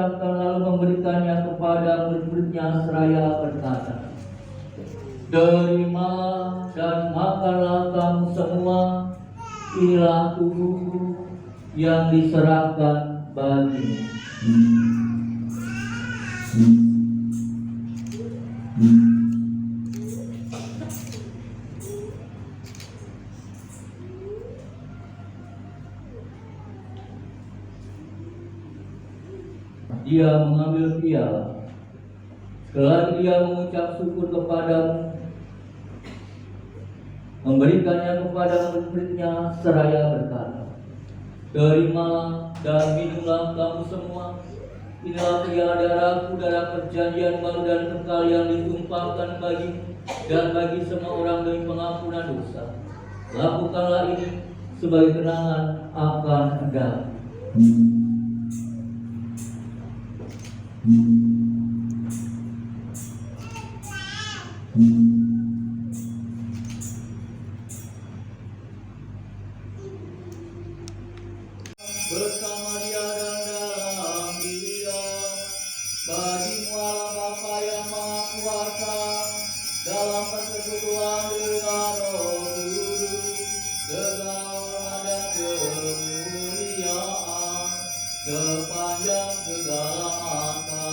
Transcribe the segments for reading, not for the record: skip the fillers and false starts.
serahkan lalu memberikannya kepada murid-muridnya seraya berkata, "Terimalah dan makanlah kamu semua, inilah tubuhku yang diserahkan bagimu." Dia mengambil piala. Setelah dia mengucap syukur kepadamu, memberikannya kepada murid-muridnya seraya berkata, "Terimalah dan minumlah kamu semua, inilah piala darahku, darah perjanjian baru dan kekal yang ditumpahkan bagimu dan bagi semua orang demi pengampunan dosa. Lakukanlah ini sebagai kenangan akan Engkau." Bersama dia dan dalam dia, bagimu Allah Bapa yang Maha Kuasa, dalam persekutuan dengan Roh Kudus, segala hormat dan kemuliaan sepanjang segala masa.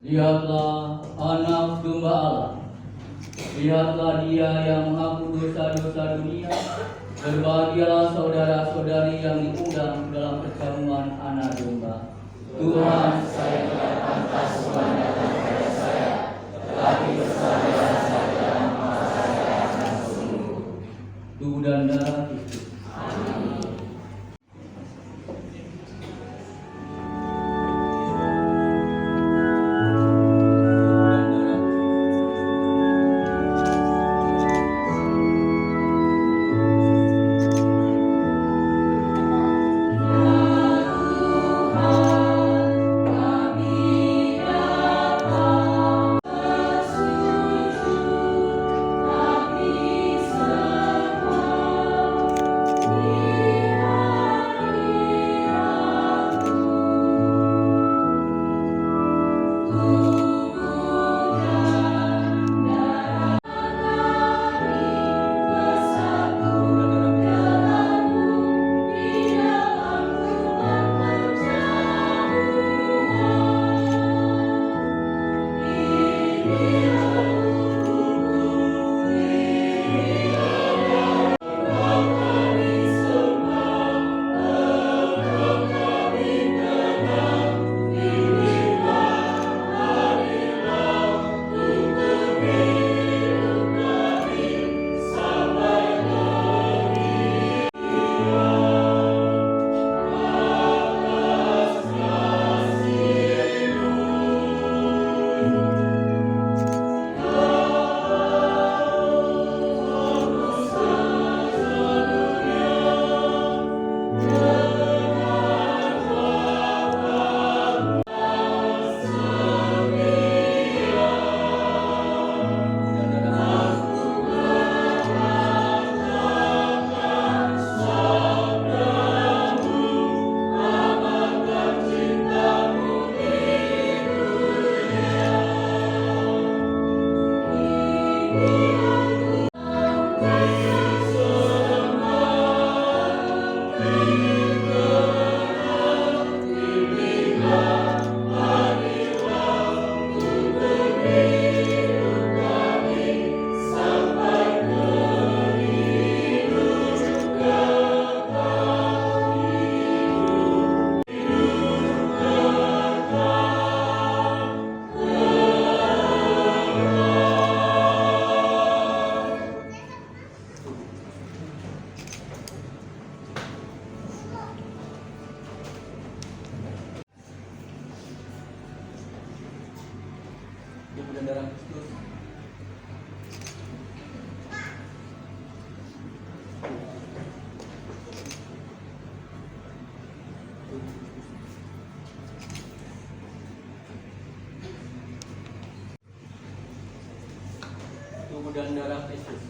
Lihatlah anak domba Allah Lihatlah Dia yang menghapus dosa-dosa dunia. Berbahagialah saudara-saudari yang diundang dalam perjamuan Anak Domba. Tuhan, saya tidak pantas Tuhan datang kepada saya, tetapi bersabarlah saja maka saya akan sembuh. Tubuh dan darah Kristus. Amin. Tubuh dan darah Kristus. Tubuh dan darah Kristus.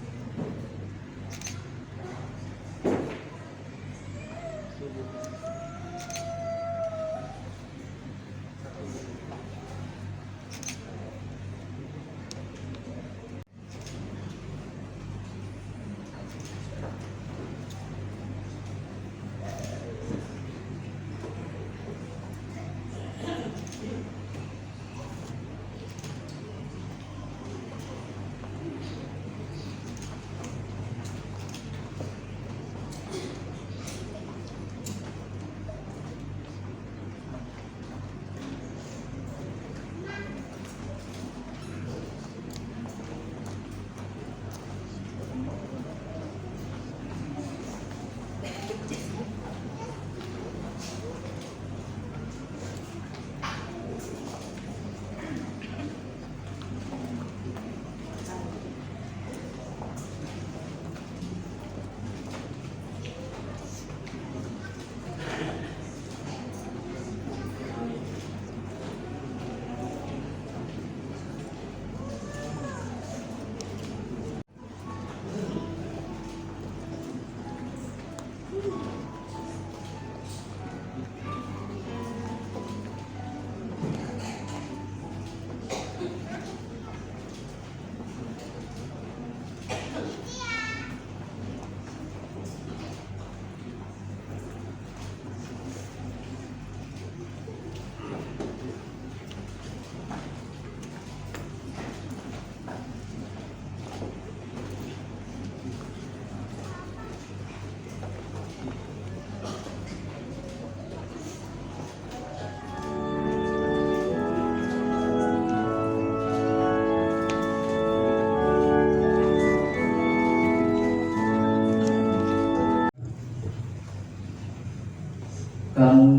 Kamu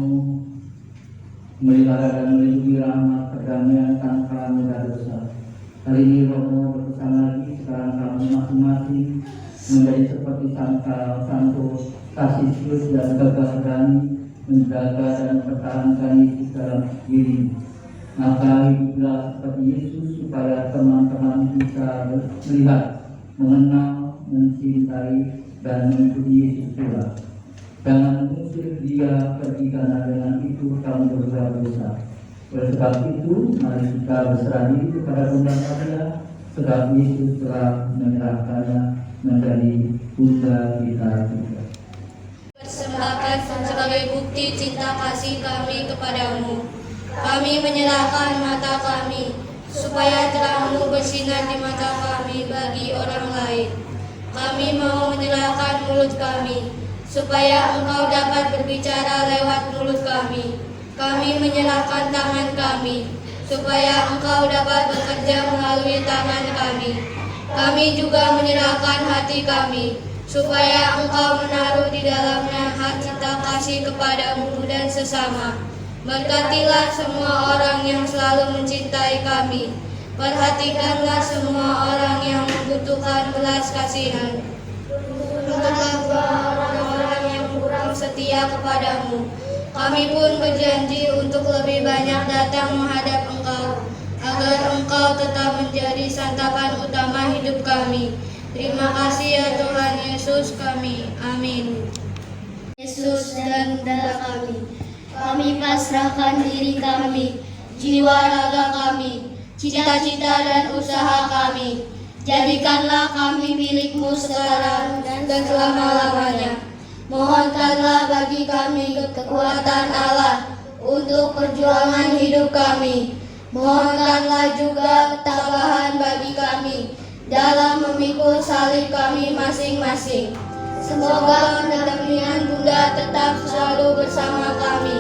melihara dan melindungi rahmat perdamaian tanpa noda dosa. Hari ini Romo berpesan lagi, sekarang kamu masing-masing menjadi seperti Santo Cassius dan gagah berani menjaga dan mempertahankan Yesus dalam diri. Maka hiduplah seperti Yesus supaya teman-teman bisa melihat, mengenal, mencintai, dan mengikuti Yesus pula. Jangan mengusir dia pergi karena dengan itu kamu berbuat dosa. Oleh sebab itu, mari kita berserah diri kepada Bunda Maria, sebab Yesus telah menyerahkannya menjadi Bunda kita juga. Persembahkan sebagai bukti cinta kasih kami kepadamu. Kami menyerahkan mata kami, supaya terang-Mu bersinar di mata kami bagi orang lain. Kami mau menyerahkan mulut kami, supaya Engkau dapat berbicara lewat mulut kami. Kami menyerahkan tangan kami, supaya Engkau dapat bekerja melalui tangan kami. Kami juga menyerahkan hati kami, supaya Engkau menaruh di dalamnya hak cinta kasih kepadamu dan sesama. Berkatilah semua orang yang selalu mencintai kami. Perhatikanlah semua orang yang membutuhkan belas kasihan. Tuntunlah orang-orang yang kurang setia kepadamu. Kami pun berjanji untuk lebih banyak datang menghadap Engkau, agar Engkau tetap menjadi santapan utama hidup kami. Terima kasih ya Tuhan Yesus kami. Amin. Yesus dan darah kami pasrahkan diri kami, jiwa raga kami, cita-cita dan usaha kami. Jadikanlah kami milik-Mu sekarang dan selama-lamanya. Mohonkanlah bagi kami kekuatan Allah untuk perjuangan hidup kami. Mohonkanlah juga ketabahan bagi kami dalam memikul salib kami masing-masing. Semoga pendampingan Bunda tetap selalu bersama kami,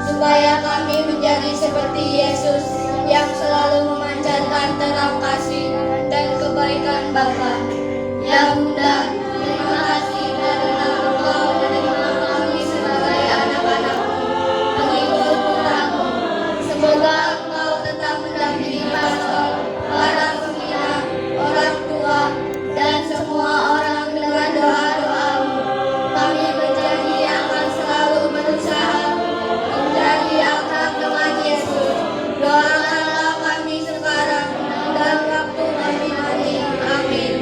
supaya kami menjadi seperti Yesus yang selalu memancarkan terang kasih dan kebaikan Bapa. Ya Bunda, terima kasih karena Engkau menerima kami sebagai anak-anak-Mu, pengikut putra-Mu. Semoga Engkau tetap mendampingi pastor, para pembina, orang tua, dan semua orang dengan doa-doa-Mu. Kami berjanji akan selalu berusaha menjadi akrab dengan Yesus. Doakanlah kami sekarang dan waktu kami nanti. Amin.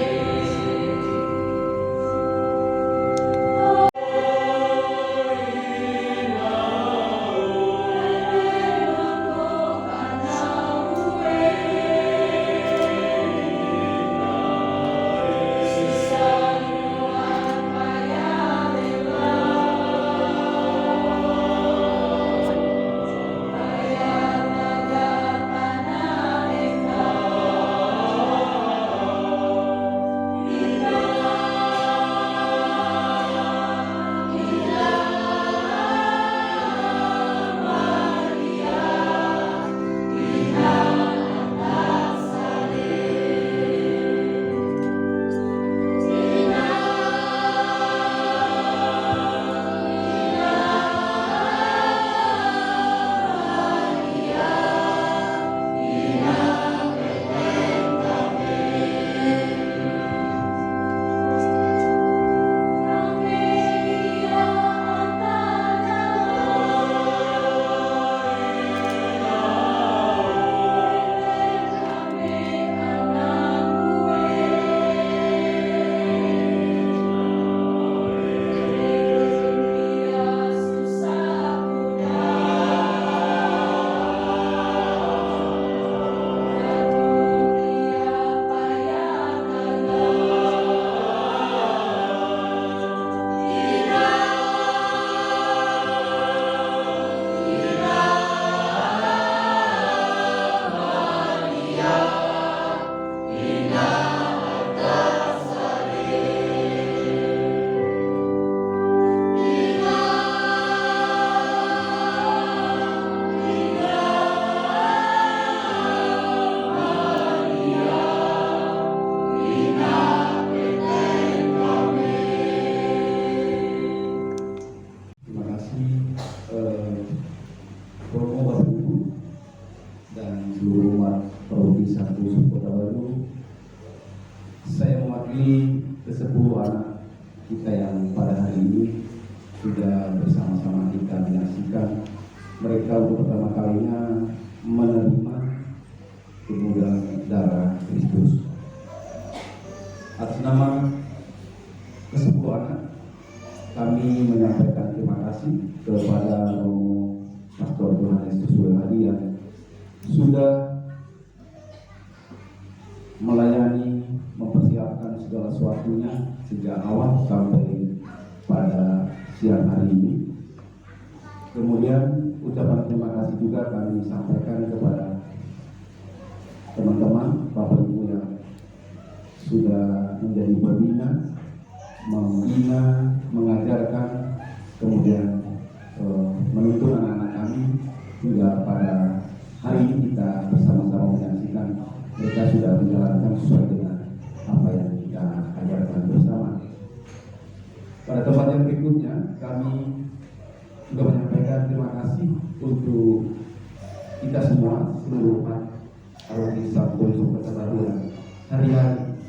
mewakili ke-10 anak kita yang pada hari ini sudah bersama-sama kita menyaksikan mereka untuk pertama kalinya menerima kemuliaan darah Kristus. Atas nama ke-10 anak, kami menyampaikan terima kasih kepada Romo Pastor Yohanes Hadi yang sudah melayani, mempersiapkan segala sesuatunya sejak awal sampai pada siang hari ini. Kemudian ucapan terima kasih juga kami sampaikan kepada teman-teman Bapak Ibu yang sudah menjadi pembina, membina, mengajarkan, kemudian menuntun anak-anak kami hingga pada hari ini kita bersama-sama menyaksikan mereka sudah menjalankan sesuai dengan apa yang kita ajarkan bersama. Pada tempat yang berikutnya kami juga menyampaikan terima kasih untuk kita semua, seluruh umat Alkitab untuk Persatuan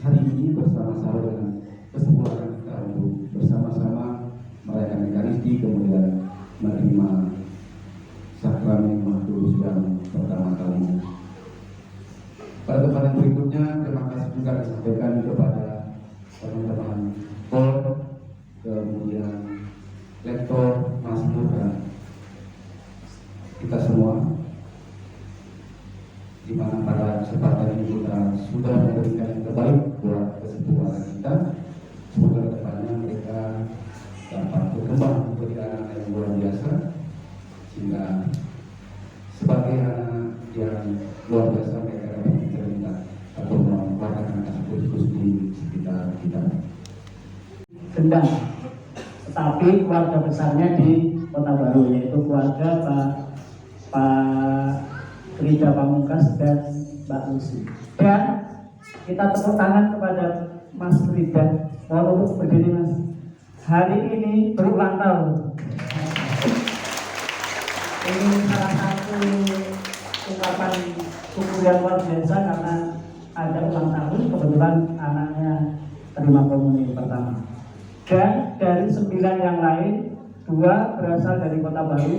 hari ini bersama-sama dengan kesempurnaan kita untuk bersama-sama merayakan Ekaristi, kemudian menerima sakramen Maha Kudus yang pertama kalinya. Pada tempat yang berikutnya terima kasih juga disampaikan kepada teman-teman Pol, kemudian Lektor, Masmur, dan kita semua, di mana pada kesempatan ini kita sudah memberikan yang terbaik buat kesempurnaan kita. Semoga kedepannya mereka dapat berkembang menjadi anak yang luar biasa, sehingga sebagai anak yang luar biasa mereka dapat terlibat atau mewartakan kasih Kristus di sekitar kita. Kendang, tetapi keluarga besarnya di Kota Baru, yaitu keluarga Pak Rida Pamungkas dan Mbak Lucy. Dan kita tepuk tangan kepada Mas Rida. Mohon untuk berdiri, Mas. Hari ini berulang tahun. Ini salah satu ungkapan syukur yang luar biasa karena ada ulang tahun, kebetulan anaknya terima komuni pertama. Dan dari 9 yang lain, 2 berasal dari Kota Baru,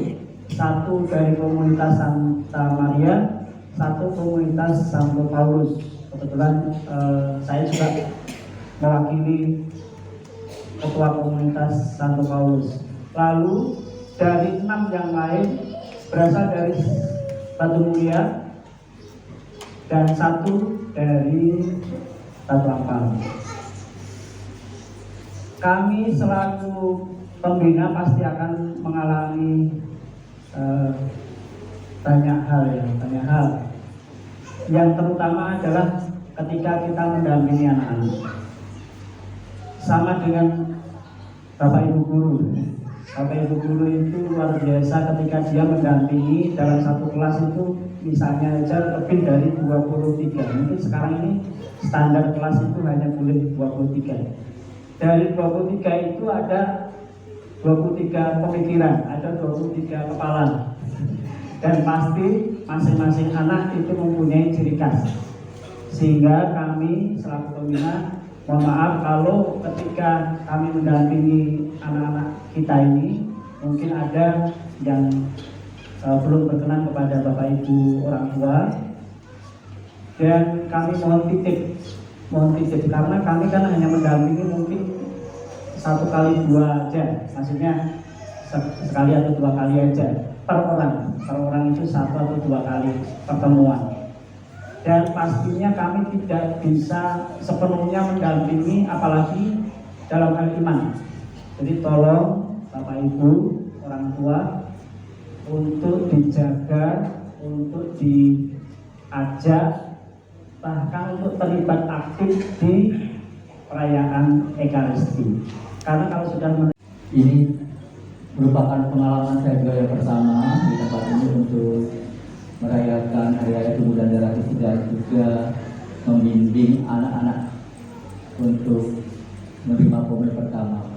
1 dari komunitas Santa Maria, 1 komunitas Santo Paulus. Kebetulan saya juga mewakili ketua komunitas Santo Paulus. Lalu dari 6 yang lain berasal dari Batu Mulia dan 1 dari Batu Ampal. Kami selaku pembina pasti akan mengalami banyak hal. Yang terutama adalah ketika kita mendampingi anak-anak. Sama dengan Bapak Ibu Guru. Bapak Ibu Guru itu luar biasa ketika dia mendampingi dalam satu kelas itu misalnya aja lebih dari 23. Mungkin sekarang ini standar kelas itu hanya boleh 23. Dari 23 itu ada 23 pemikiran, ada 23 kepala. Dan pasti masing-masing anak itu mempunyai ciri khas. Sehingga kami selaku pembina, mohon maaf kalau ketika kami mendampingi anak-anak kita ini mungkin ada yang belum berkenan kepada Bapak Ibu orang tua. Dan kami mohon titip karena kami kan hanya mendampingi mungkin 1 kali 2 aja, maksudnya sekali atau 2 kali aja per orang itu 1 atau 2 kali pertemuan. Dan pastinya kami tidak bisa sepenuhnya mendampingi apalagi dalam hal iman. Jadi tolong Bapak Ibu orang tua untuk dijaga, untuk diajak, bahkan untuk terlibat aktif di perayaan Ekaristi. Karena kalau sudah Ini merupakan pengalaman saya juga yang pertama di tempat ini untuk merayakan Hari Raya Tubuh dan Darah Kristus dan juga membimbing anak-anak untuk menerima komuni pertama.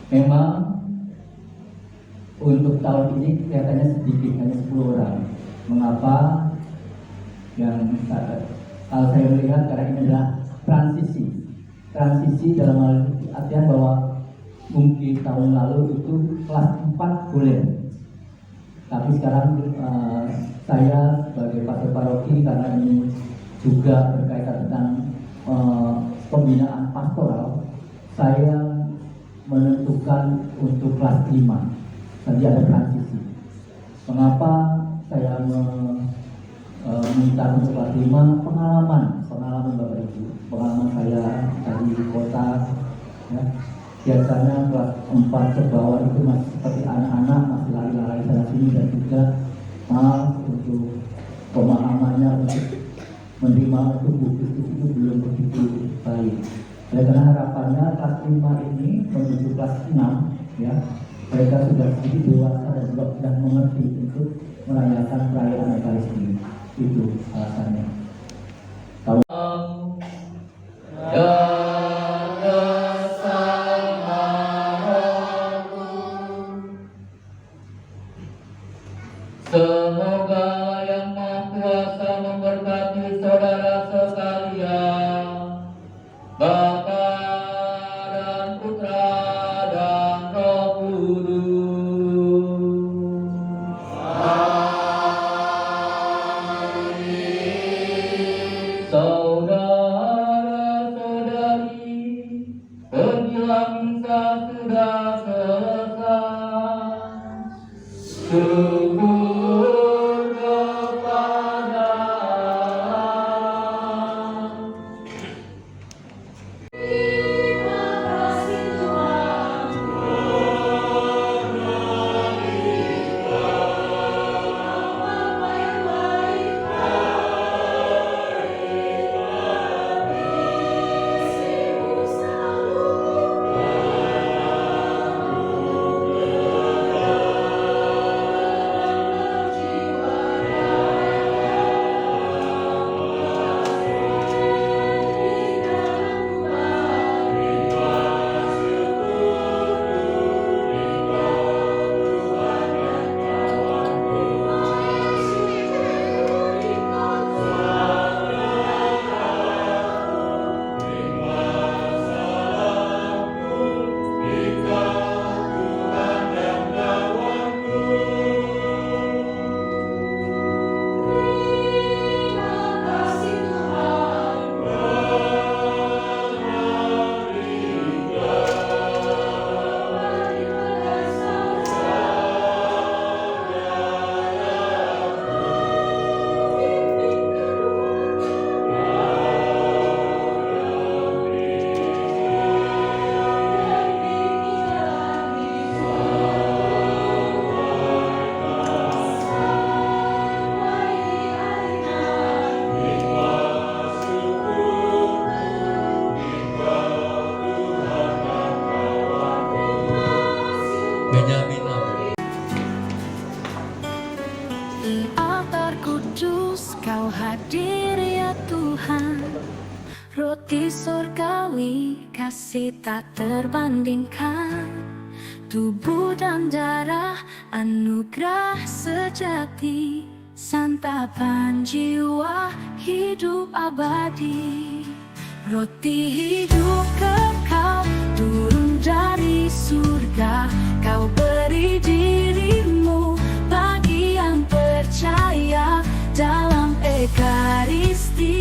Memang untuk tahun ini kelihatannya sedikit, hanya 10 orang. Mengapa? Yang kalau saya melihat karena ini adalah transisi dalam hal artian bahwa mungkin tahun lalu itu kelas 4 boleh, tapi sekarang saya sebagai pastor paroki, karena ini juga berkaitan tentang pembinaan pastoral, saya menentukan untuk kelas 5. Tadi ada transisi. Mengapa saya meminta untuk kelas 5? Pengalaman Bapak Ibu, pengalaman saya di kota, ya. Biasanya kelas 4 ke bawah itu masih seperti anak-anak, masih lari-lari sana sini, dan juga untuk pemahamannya untuk menerima tubuh Kristus itu belum begitu baik. Oleh karena harapannya kelas 5 ini menuju kelas 6, ya, mereka sudah sedikit dewasa dan juga sudah mengerti untuk merayakan perayaan Ekaristi. Itu alasannya. Semoga Yang Maha Kuasa memberkati saudara sekalian, Bapa dan Putra dan Roh Kudus. Amin. Saudara-saudari, penjilang misa sudah selesai. Syukur kepada Allah. Terima kasih Tuhan. Apa yang baik, kasih-Mu selalu. Altar kudus Kau hadir ya Tuhan, roti surgawi kasih tak terbandingkan, tubuh dan darah anugerah sejati, santapan jiwa hidup abadi. Roti hidup kekal turun dari surga, Kau beri dirimu bagi yang percaya dalam Ekaristi.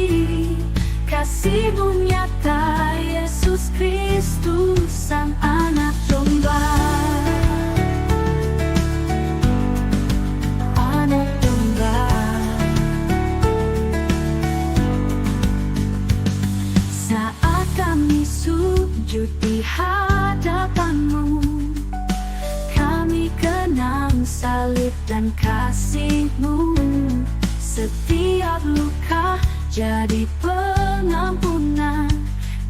Kasih-Mu nyata, Yesus Kristus Sang Anak Domba. Anak Domba. Saat kami sujud di hadapan-Mu, kami kenang salib dan kasih-Mu. Setiap luka jadi pengampunan,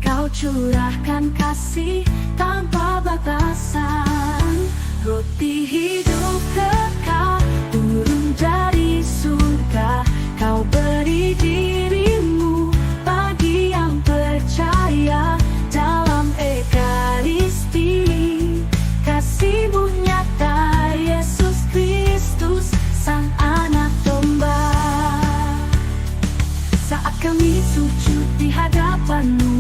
Kau curahkan kasih tanpa batasan. Roti hidup kekal turun dari surga, Kau beri dirimu bagi yang percaya dalam Ekaristi. Kasih-Mu nyata, Yesus Kristus Sang Anak Domba. Saat kami sujud di hadapan-Mu,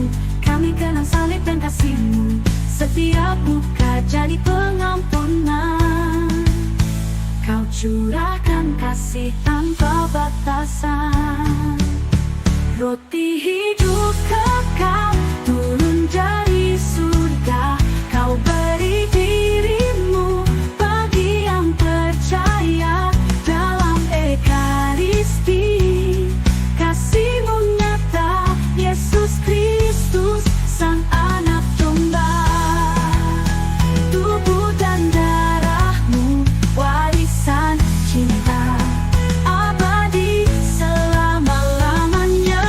terjadi pengampunan. Kau curahkan kasih tanpa batasan. Roti hidup kekal turun dari surga. Kau beri dirimu bagi yang percaya dalam Ekaristi. Kasih-Mu nyata, Yesus Kristus, Sang Anak Domba. Tubuh dan darah-Mu, warisan cinta abadi selama-lamanya.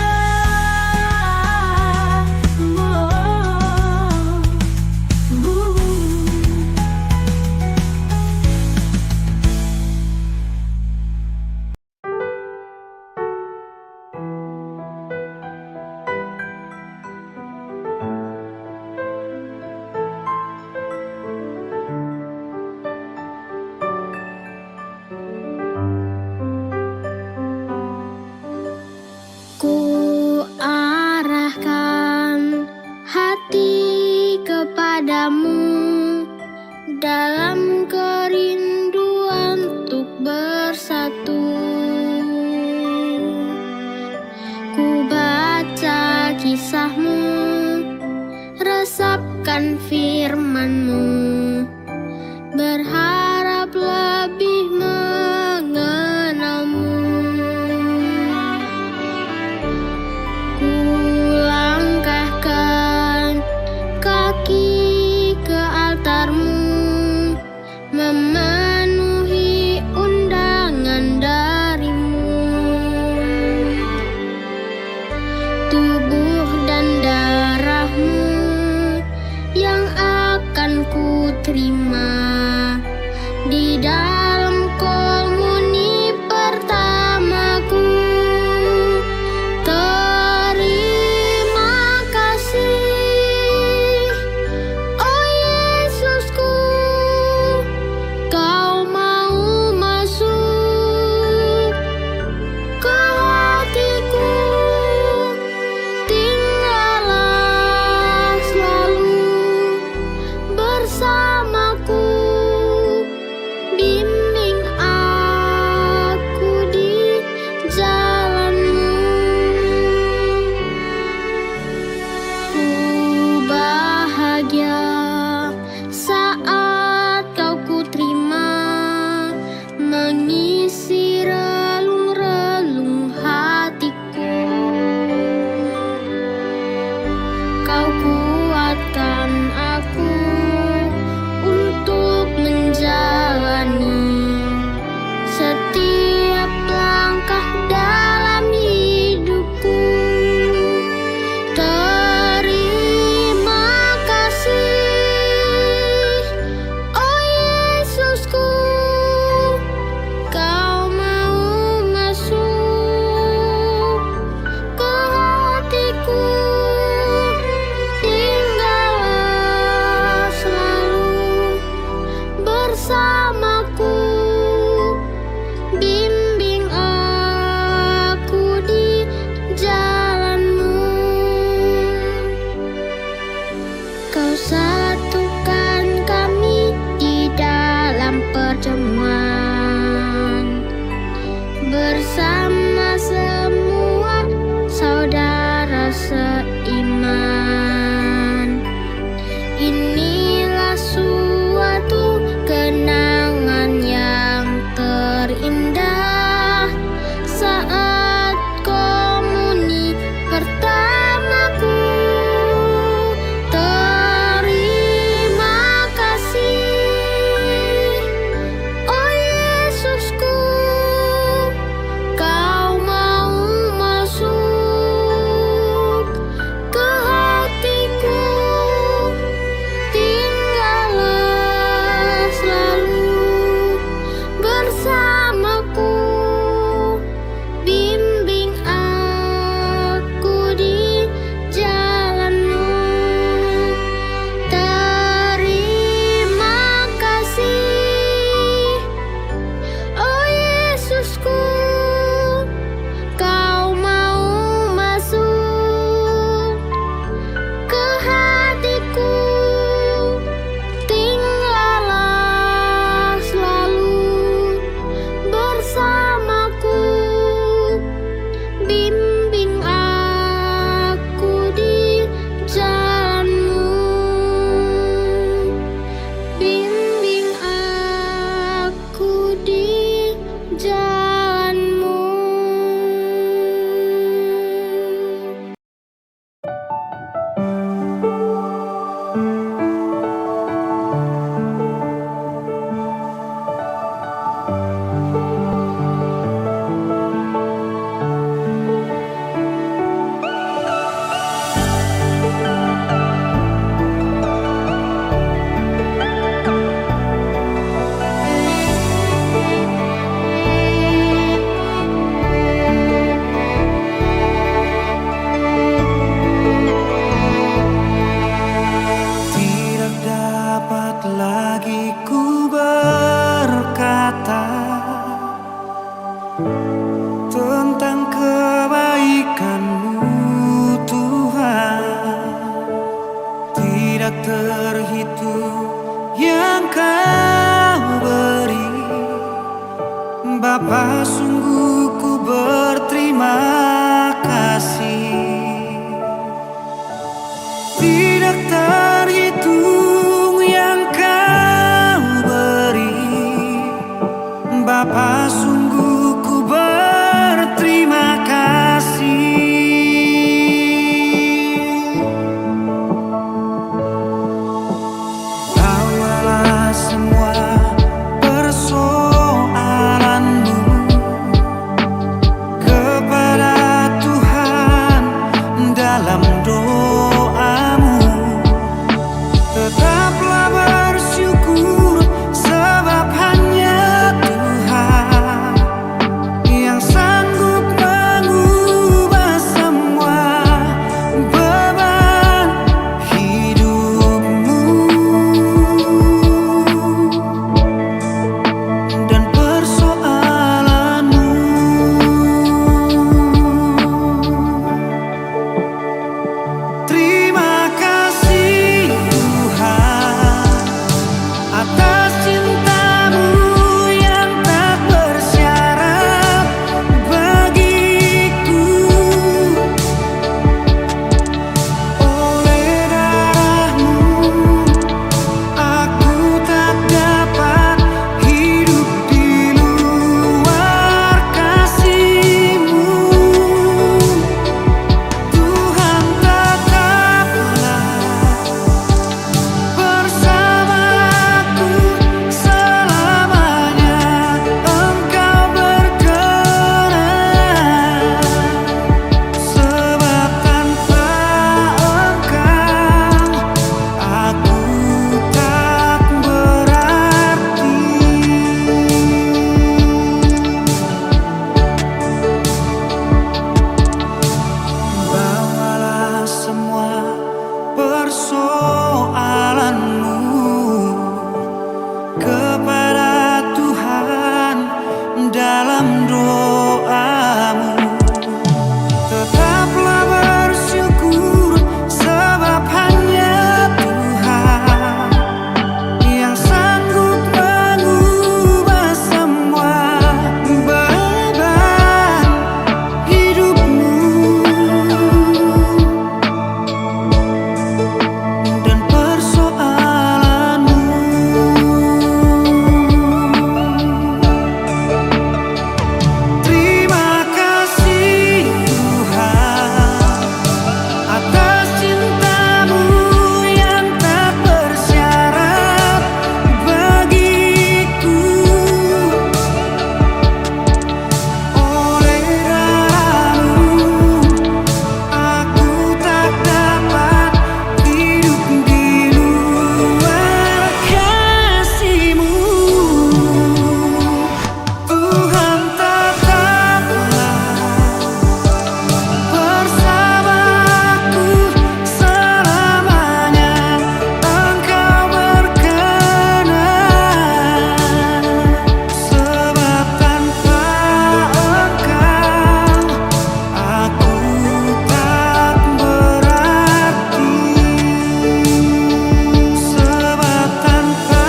Ku arahkan hati kepadamu dalam kerinduan untuk bersatu. Ku baca kisah-Mu, resapkan firman-Mu, berharap lebih mengenal-Mu. Ku langkahkan kaki ke altar-Mu, memenuhi undangan dari-Mu. Tubuh dan darah-Mu yang akan ku terima di dalam komuni pertamaku. Terima kasih, oh Yesusku, Kau mau masuk ke hatiku. Tinggallah selalu bersamaku, bimbing aku di jalan-Mu. Ku bahagia saat Kau ku terima, mengisi relung-relung hatiku. Kau kuatkan aku untuk menjalani setiap langkah dalam hidupku. Terima kasih, oh Yesusku, Kau mau masuk ke hatiku. Tinggallah selalu bersamaku, bimbing aku di jalan-Mu. Kau satukan kami di dalam perjamuan bersama semua saudara seiman. Inilah suatu kenangan yang terindah saat komuni pertamaku. Terima kasih, oh Yesusku, Kau mau masuk ke hatiku. Tinggallah Bapa, sungguh ku berterima kasih. Tidak terhitung yang kau beri. Bapa, sungguh ku berterima kasih. Bawalah semua persoalanmu kepada Tuhan dalam doamu. Tetaplah bersyukur sebab hanya Tuhan yang sanggup mengubah semua beban hidupmu dan persoalanmu. Terima kasih Tuhan atas cintamu yang tak bersyarat bagiku. Oleh darahmu aku tak dapat hidup di luar kasih-Mu. Tuhan, tetaplah bersamaku selamanya. Engkau berkenan, sebab tanpa Engkau aku tak berarti. Bawalah semua persoalanmu kepada Tuhan dalam doamu. Tetaplah bersyukur sebab hanya Tuhan yang sanggup mengubah semua beban hidupmu dan persoalanmu. Terima kasih Tuhan atas cintamu yang tak bersyarat bagiku. Oleh darahmu aku tak dapat hidup di luar kasih-Mu. Tuhan, tetaplah bersamaku selamanya. Engkau berkenan, sebab tanpa Engkau aku tak berarti. Sebab tanpa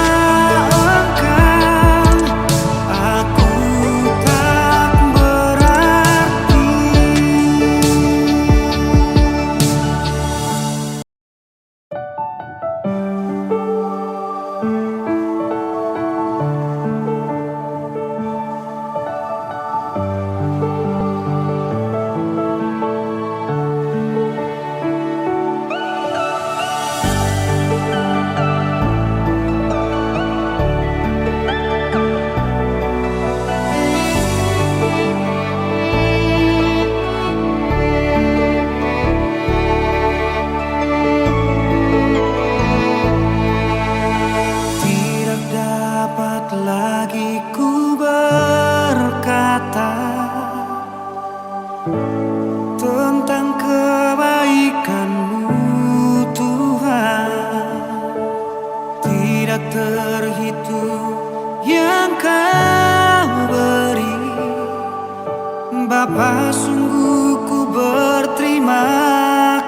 Engkau aku tak berarti. Tidak dapat lagi ku berkata tentang kebaikan-Mu Tuhan. Tidak terhitung yang Kau beri. Bapa, sungguh ku berterima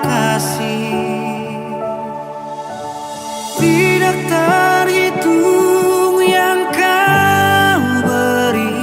kasih. Tidak terhitung yang Kau beri.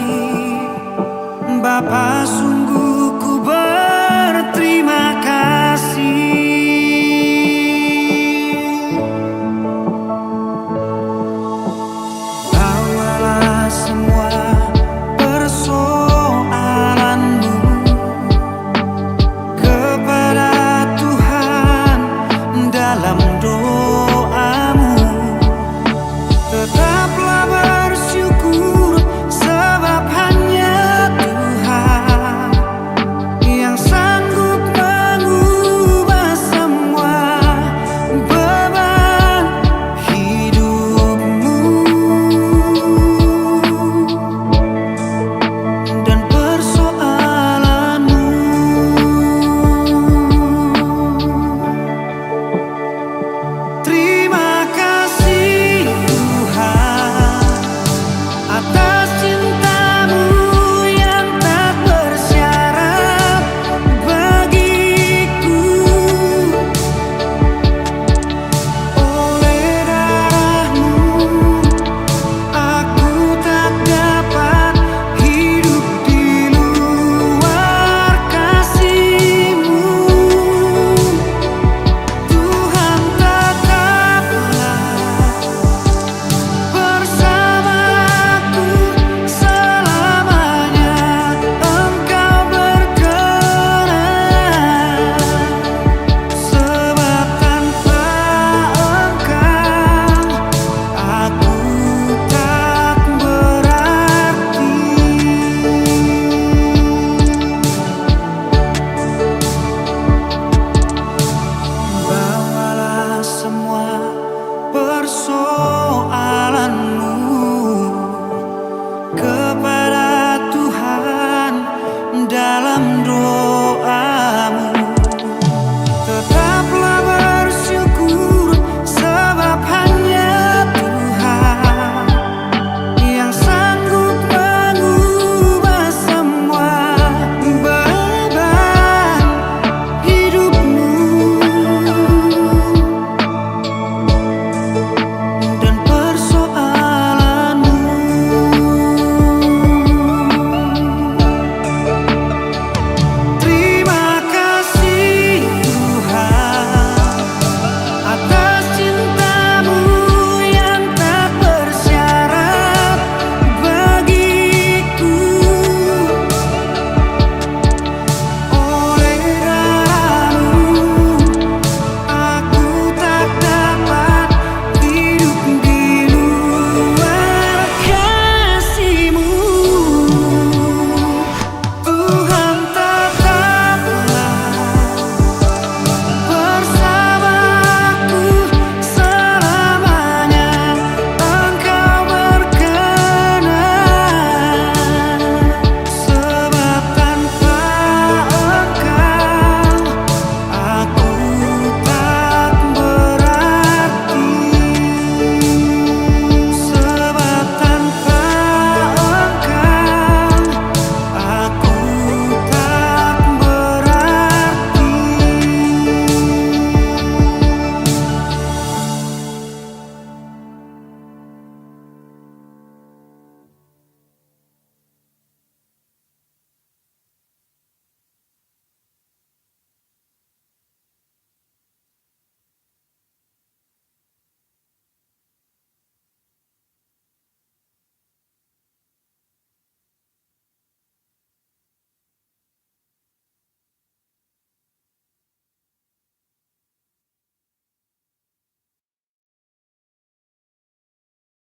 persoalanmu.